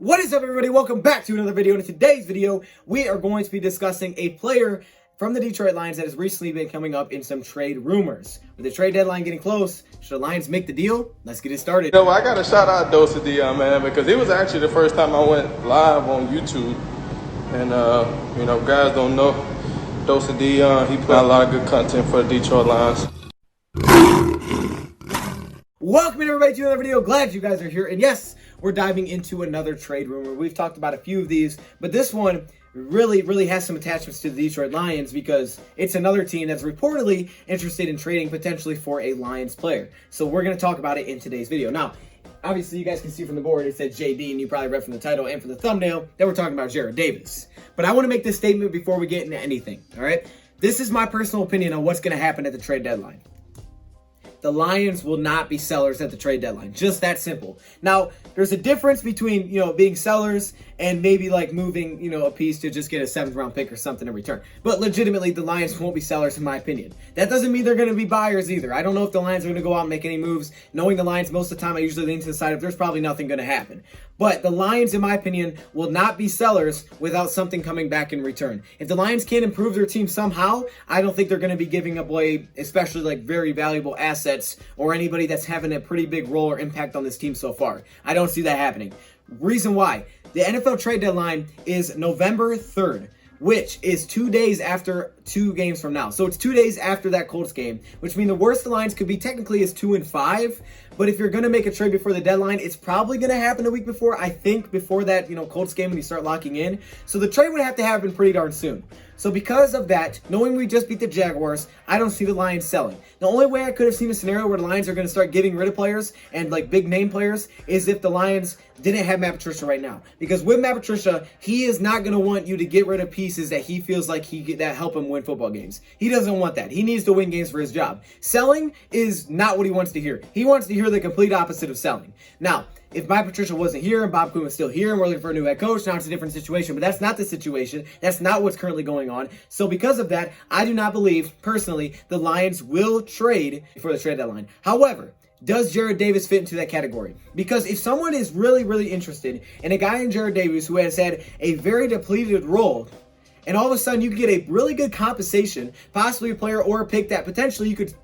What is up, everybody? Welcome back to another video. In today's video, we are going to be discussing a player from the Detroit Lions that has recently been coming up in some trade rumors. With the trade deadline getting close, should the Lions make the deal? Let's get it started. You know, I got to shout out DoseOfDion, man, because it was actually the first time I went live on YouTube. And, you know, guys don't know DoseOfDion. He put out a lot of good content for the Detroit Lions. Welcome everybody to another video. Glad you guys are here. And yes, we're diving into another trade rumor. We've talked about a few of these, but this one really has some attachments to the Detroit Lions because it's another team that's reportedly interested in trading potentially for a Lions player. So we're going to talk about it in today's video. Now, obviously you guys can see from the board, it said JD, and you probably read from the title and from the thumbnail that we're talking about Jarrad Davis. But I want to make this statement before we get into anything, all right? This is my personal opinion on what's going to happen at the trade deadline. The Lions will not be sellers at the trade deadline. Just that simple. Now, there's a difference between, being sellers and maybe like moving, a piece to just get a 7th round pick or something in return. But legitimately, the Lions won't be sellers in my opinion. That doesn't mean they're going to be buyers either. I don't know if the Lions are going to go out and make any moves. Knowing the Lions, most of the time I usually lean to the side of there's probably nothing going to happen. But the Lions, in my opinion, will not be sellers without something coming back in return. If the Lions can't improve their team somehow, I don't think they're going to be giving away, especially like very valuable assets or anybody that's having a pretty big role or impact on this team so far. I don't see that happening. Reason why. The NFL trade deadline is November 3rd. Which is 2 days after 2 games from now. So it's 2 days after that Colts game, which means the worst the Lions could be technically is 2-5. But if you're going to make a trade before the deadline, it's probably going to happen a week before. I think before that, Colts game when you start locking in. So the trade would have to happen pretty darn soon. So because of that, knowing we just beat the Jaguars, I don't see the Lions selling. The only way I could have seen a scenario where the Lions are going to start getting rid of players and like big name players is if the Lions didn't have Matt Patricia right now. Because with Matt Patricia, he is not going to want you to get rid of pieces that he feels like that help him win football games. He doesn't want that. He needs to win games for his job. Selling is not what he wants to hear. He wants to hear the complete opposite of selling. Now, if Matt Patricia wasn't here and Bob Quinn was still here and we're looking for a new head coach, now it's a different situation. But that's not the situation. That's not what's currently going on. So because of that, I do not believe, personally, the Lions will trade before the trade deadline. However, does Jarrad Davis fit into that category? Because if someone is really interested in a guy in Jarrad Davis who has had a very depleted role, and all of a sudden you could get a really good compensation, possibly a player or a pick that potentially you could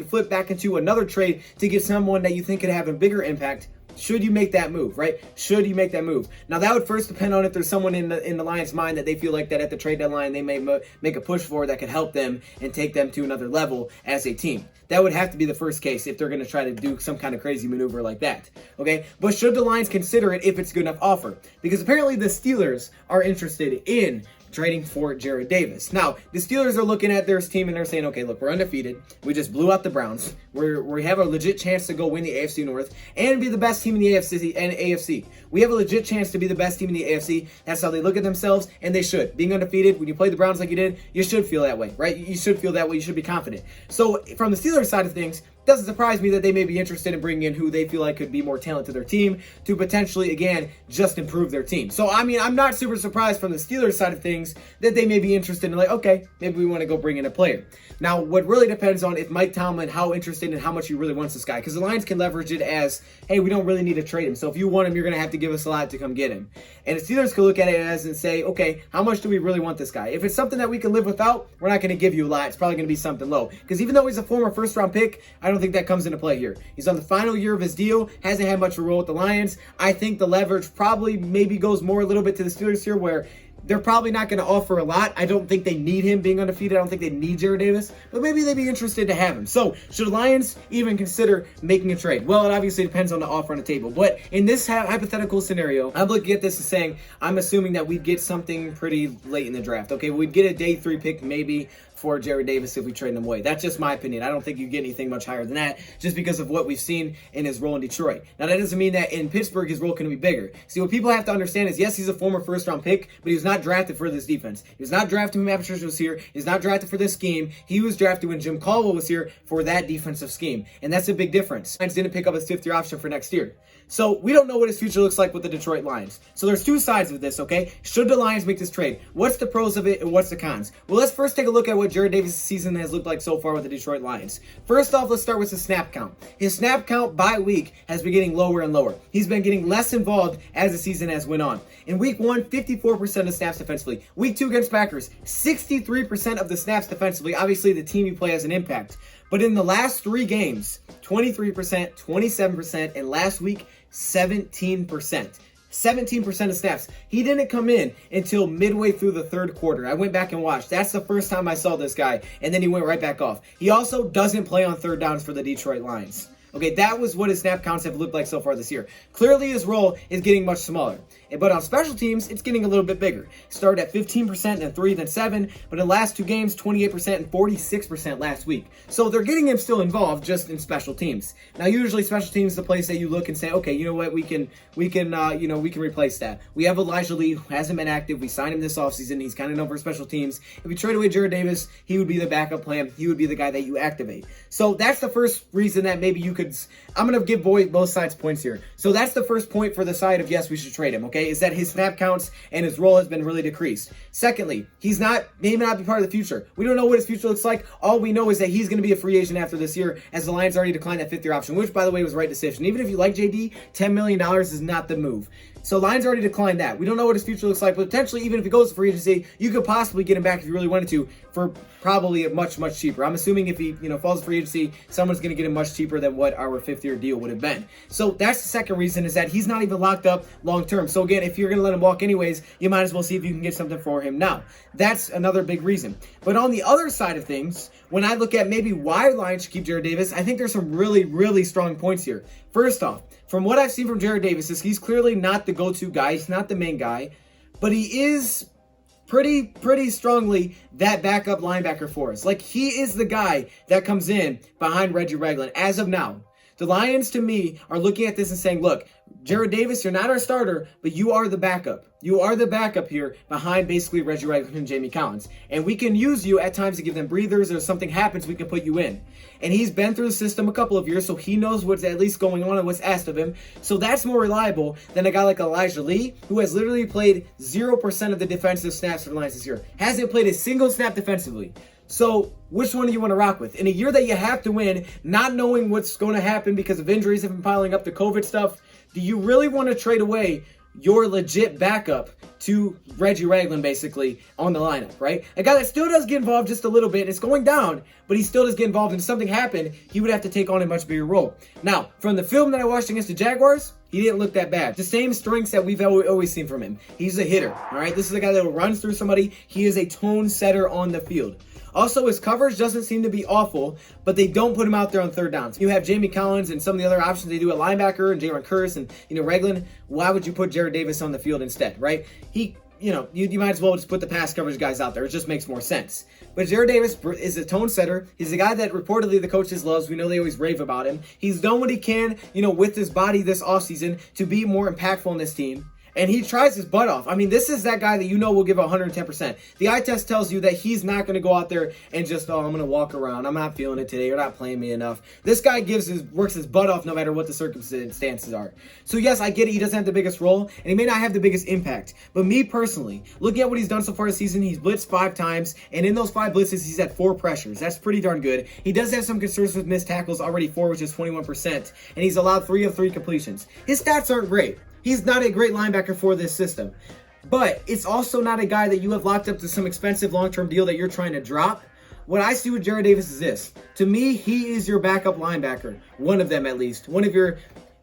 flip back into another trade to get someone that you think could have a bigger impact, should you make that move, right? Should you make that move? Now, that would first depend on if there's someone in the Lions' mind that they feel like that at the trade deadline they may make a push for that could help them and take them to another level as a team. That would have to be the first case if they're going to try to do some kind of crazy maneuver like that, okay? But should the Lions consider it if it's a good enough offer? Because apparently the Steelers are interested in trading for Jarrad Davis. Now, the Steelers are looking at their team and they're saying, okay, look, we're undefeated. We just blew out the Browns. We have a legit chance to go win the AFC North and be the best team in the AFC. We have a legit chance to be the best team in the AFC. That's how they look at themselves, and they should. Being undefeated, when you play the Browns like you did, you should feel that way, right? You should feel that way. You should be confident. So from the Steelers side of things, doesn't surprise me that they may be interested in bringing in who they feel like could be more talent to their team to potentially, again, just improve their team. So, I mean, I'm not super surprised from the Steelers side of things that they may be interested in, like, okay, maybe we want to go bring in a player. Now, what really depends on if Mike Tomlin, how interested and how much he really wants this guy. Because the Lions can leverage it as, hey, we don't really need to trade him. So if you want him, you're going to have to give us a lot to come get him. And the Steelers could look at it as and say, okay, how much do we really want this guy? If it's something that we can live without, we're not going to give you a lot. It's probably going to be something low. Because even though he's a former first-round pick, I don't think that comes into play here. He's on the final year of his deal, hasn't had much of a role with the Lions. I think the leverage probably maybe goes more a little bit to the Steelers here where they're probably not going to offer a lot. I don't think they need him being undefeated. I don't think they need Jarrad Davis, but maybe they'd be interested to have him. So should the Lions even consider making a trade? Well, it obviously depends on the offer on the table, but in this hypothetical scenario, I'm looking at this and saying, I'm assuming that we'd get something pretty late in the draft. Okay, we'd get a day 3 pick maybe for Jarrad Davis if we trade him away. That's just my opinion. I don't think you get anything much higher than that just because of what we've seen in his role in Detroit. Now, that doesn't mean that in Pittsburgh his role can be bigger. See, what people have to understand is, yes, he's a former first-round pick, but he was not drafted for this defense. He was not drafted when Matt Patricia was here. He was not drafted for this scheme. He was drafted when Jim Caldwell was here for that defensive scheme, and that's a big difference. Lions didn't pick up his 5th-year option for next year. So we don't know what his future looks like with the Detroit Lions. So there's two sides of this, okay? Should the Lions make this trade? What's the pros of it and what's the cons? Well, let's first take a look at what Jarrad Davis' season has looked like so far with the Detroit Lions. First off, let's start with the snap count. His snap count by week has been getting lower and lower. He's been getting less involved as the season has went on. In week 1, 54% of snaps defensively. Week 2 against Packers, 63% of the snaps defensively. Obviously, the team you play has an impact. But in the last 3 games, 23%, 27%, and last week, 17%. 17% of snaps. He didn't come in until midway through the third quarter. I went back and watched. That's the first time I saw this guy, and then he went right back off. He also doesn't play on third downs for the Detroit Lions. Okay, that was what his snap counts have looked like so far this year. Clearly, his role is getting much smaller. But on special teams, it's getting a little bit bigger. Started at 15%, then 3, then 7. But in the last 2 games, 28% and 46% last week. So they're getting him still involved, just in special teams. Now, usually special teams is the place that you look and say, okay, you know what, we can replace that. We have Elijah Lee, who hasn't been active. We signed him this offseason. He's kind of known for special teams. If we trade away Jarrad Davis, he would be the backup plan. He would be the guy that you activate. So that's the first reason that maybe you could. I'm going to give both sides points here. So that's the first point for the side of yes, we should trade him, okay, is that his snap counts and his role has been really decreased. Secondly, he may not be part of the future. We don't know what his future looks like. All we know is that he's going to be a free agent after this year, as the Lions already declined that 5th-year option, which, by the way, was the right decision. Even if you like JD, $10 million is not the move. So Lions already declined that. We don't know what his future looks like, but potentially, even if he goes to free agency, you could possibly get him back if you really wanted to for probably much, much cheaper. I'm assuming if he, falls to free agency, someone's going to get him much cheaper than what our 5th-year deal would have been. So that's the second reason, is that he's not even locked up long term. So again, if you're going to let him walk anyways, you might as well see if you can get something for him now. That's another big reason. But on the other side of things, when I look at maybe why Lions should keep Jarrad Davis, I think there's some really, really strong points here. First off, from what I've seen from Jarrad Davis, is he's clearly not the go-to guy. He's not the main guy, but he is pretty strongly that backup linebacker for us. Like, he is the guy that comes in behind Reggie Ragland as of now. The Lions, to me, are looking at this and saying, look, Jarrad Davis, you're not our starter, but you are the backup. You are the backup here behind basically Reggie Ragland and Jamie Collins. And we can use you at times to give them breathers, or if something happens, we can put you in. And he's been through the system a couple of years, so he knows what's at least going on and what's asked of him. So that's more reliable than a guy like Elijah Lee, who has literally played 0% of the defensive snaps for the Lions this year. Hasn't played a single snap defensively. So which one do you want to rock with? In a year that you have to win, not knowing what's going to happen because of injuries have been piling up, the COVID stuff, do you really want to trade away your legit backup to Reggie Ragland, basically, on the lineup, right? A guy that still does get involved just a little bit. It's going down, but he still does get involved. And if something happened, he would have to take on a much bigger role. Now, from the film that I watched against the Jaguars, he didn't look that bad. The same strengths that we've always seen from him. He's a hitter, all right? This is a guy that runs through somebody. He is a tone setter on the field. Also, his coverage doesn't seem to be awful, but they don't put him out there on third downs. You have Jamie Collins and some of the other options they do at linebacker, and Jalen Curse and, Ragland. Why would you put Jarrad Davis on the field instead, right? You might as well just put the pass coverage guys out there. It just makes more sense. But Jarrad Davis is a tone setter. He's a guy that reportedly the coaches loves. We know they always rave about him. He's done what he can, with his body this offseason to be more impactful on this team. And he tries his butt off. I mean, this is that guy that will give 110%. The eye test tells you that he's not going to go out there and just, I'm going to walk around. I'm not feeling it today. You're not playing me enough. This guy works his butt off no matter what the circumstances are. So yes, I get it. He doesn't have the biggest role, and he may not have the biggest impact. But me personally, looking at what he's done so far this season, he's blitzed 5 times, and in those 5 blitzes, he's had 4 pressures. That's pretty darn good. He does have some concerns with missed tackles, already 4, which is 21%, and he's allowed 3 of 3 completions. His stats aren't great. He's not a great linebacker for this system. But it's also not a guy that you have locked up to some expensive long-term deal that you're trying to drop. What I see with Jarrad Davis is this. To me, he is your backup linebacker. One of them, at least. One of your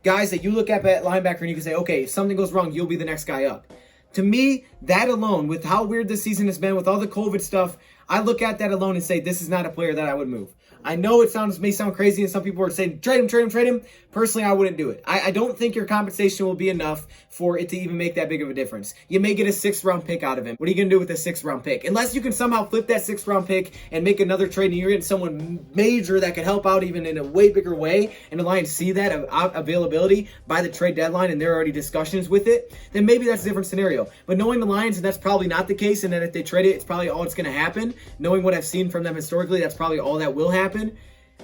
guys that you look at linebacker and you can say, okay, if something goes wrong, you'll be the next guy up. To me, that alone, with how weird this season has been, with all the COVID stuff, I look at that alone and say, this is not a player that I would move. I know it may sound crazy, and some people are saying, trade him. Personally, I wouldn't do it. I don't think your compensation will be enough for it to even make that big of a difference. You may get a 6th-round pick out of him. What are you going to do with a 6th-round pick? Unless you can somehow flip that 6th-round pick and make another trade, and you're getting someone major that could help out even in a way bigger way, and the Lions see that availability by the trade deadline, and there are already discussions with it, then maybe that's a different scenario. But knowing the Lions, and that's probably not the case, and that if they trade it, it's probably all that's going to happen. Knowing what I've seen from them historically, that's probably all that will happen.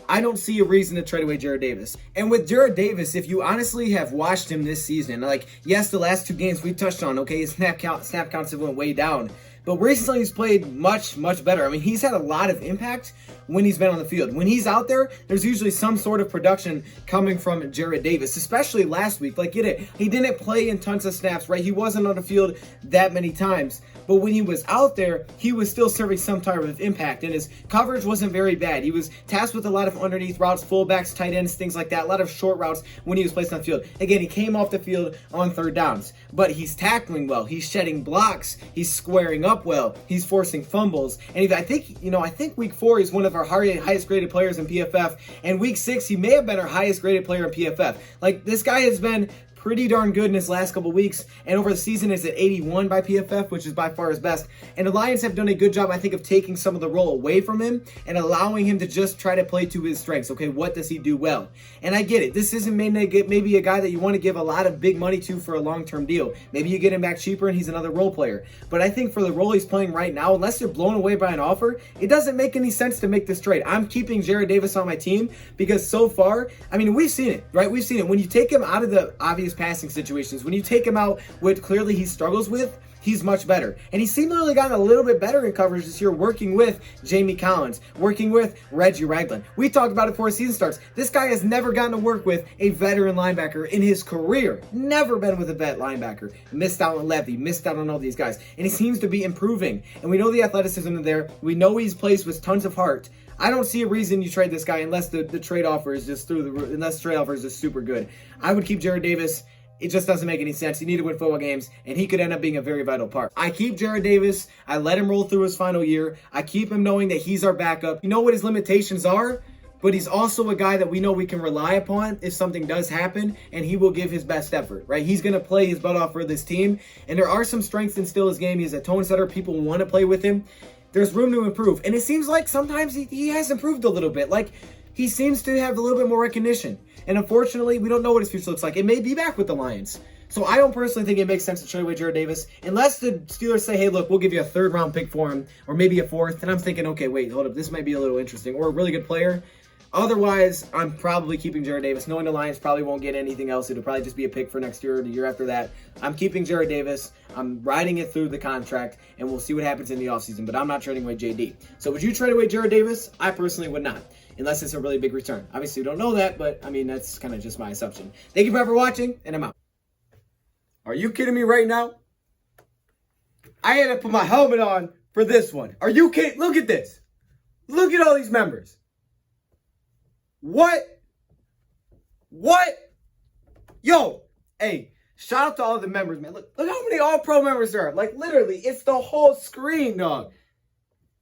I don't see a reason to trade away Jarrad Davis. And with Jarrad Davis, if you honestly have watched him this season, yes, the last 2 games we touched on, okay, his snap counts have went way down. but recently he's played much, much better. I mean, he's had a lot of impact when he's been on the field. When he's out there, there's usually some sort of production coming from Jarrad Davis, especially last week. Like, get it, he didn't play in tons of snaps, right? He wasn't on the field that many times, but when he was out there, he was still serving some type of impact, and his coverage wasn't very bad. He was tasked with a lot of underneath routes, fullbacks, tight ends, things like that, a lot of short routes when he was placed on the field. Again, he came off the field on third downs, but he's tackling well, he's shedding blocks, he's squaring up well, he's forcing fumbles, and I think week 4 he's one of our highest graded players in PFF, and week 6 he may have been our highest graded player in PFF. Like, this guy has been pretty darn good in his last couple weeks, and over the season is at 81 by PFF, which is by far his best. And the Lions have done a good job, I think, of taking some of the role away from him and allowing him to just try to play to his strengths. Okay, what does he do well? And I get it. This isn't maybe a guy that you want to give a lot of big money to for a long-term deal. Maybe you get him back cheaper and he's another role player. But I think for the role he's playing right now, unless you're blown away by an offer, it doesn't make any sense to make this trade. I'm keeping Jarrad Davis on my team because so far, I mean, we've seen it, right? We've seen it. When you take him out of the obvious passing situations, when you take him out what clearly he struggles with, he's much better. And he's seemingly gotten a little bit better in coverage this year, working with Jamie Collins, working with Reggie Ragland. We talked about it before the season starts. This guy has never gotten to work with a veteran linebacker in his career. Never been with a vet linebacker. Missed out on Levy, missed out on all these guys. And he seems to be improving. And we know the athleticism is there. We know he's plays with tons of heart. I don't see a reason you trade this guy unless the trade offer is just unless the trade offer is just super good. I would keep Jarrad Davis. It just doesn't make any sense. You need to win football games, and he could end up being a very vital part. I keep Jarrad Davis. I let him roll through his final year. I keep him knowing that he's our backup. You know what his limitations are, but he's also a guy that we know we can rely upon if something does happen, and he will give his best effort, right? He's going to play his butt off for this team, and there are some strengths in still his game. He's a tone setter. People want to play with him. There's room to improve, and it seems like sometimes he has improved a little bit. Like, he seems to have a little bit more recognition. And unfortunately, we don't know what his future looks like. It may be back with the Lions. So I don't personally think it makes sense to trade away Jarrad Davis unless the Steelers say, hey, look, we'll give you a 3rd round pick for him, or maybe a 4th. And I'm thinking, okay, wait, hold up. This might be a little interesting, or a really good player. Otherwise, I'm probably keeping Jarrad Davis. Knowing the Lions probably won't get anything else. It'll probably just be a pick for next year or the year after that. I'm keeping Jarrad Davis. I'm riding it through the contract, and we'll see what happens in the offseason. But I'm not trading away JD. So would you trade away Jarrad Davis? I personally would not, unless it's a really big return. Obviously, we don't know that, but I mean, that's kind of just my assumption. Thank you for watching, and I'm out. Are you kidding me right now? I had to put my helmet on for this one. Are you kidding? Look at this. Look at all these members. What? Yo, hey, shout out to all the members, man. Look how many All-Pro members there are. Like, literally, it's the whole screen, dog.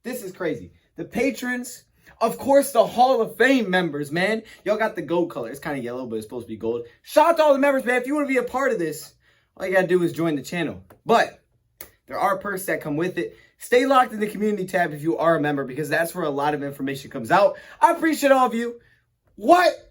This is crazy. The patrons, of course, the Hall of Fame members, man. Y'all got the gold color. It's kind of yellow, but it's supposed to be gold. Shout out to all the members, man. If you want to be a part of this, all you got to do is join the channel. But there are perks that come with it. Stay locked in the community tab if you are a member, because that's where a lot of information comes out. I appreciate all of you. What?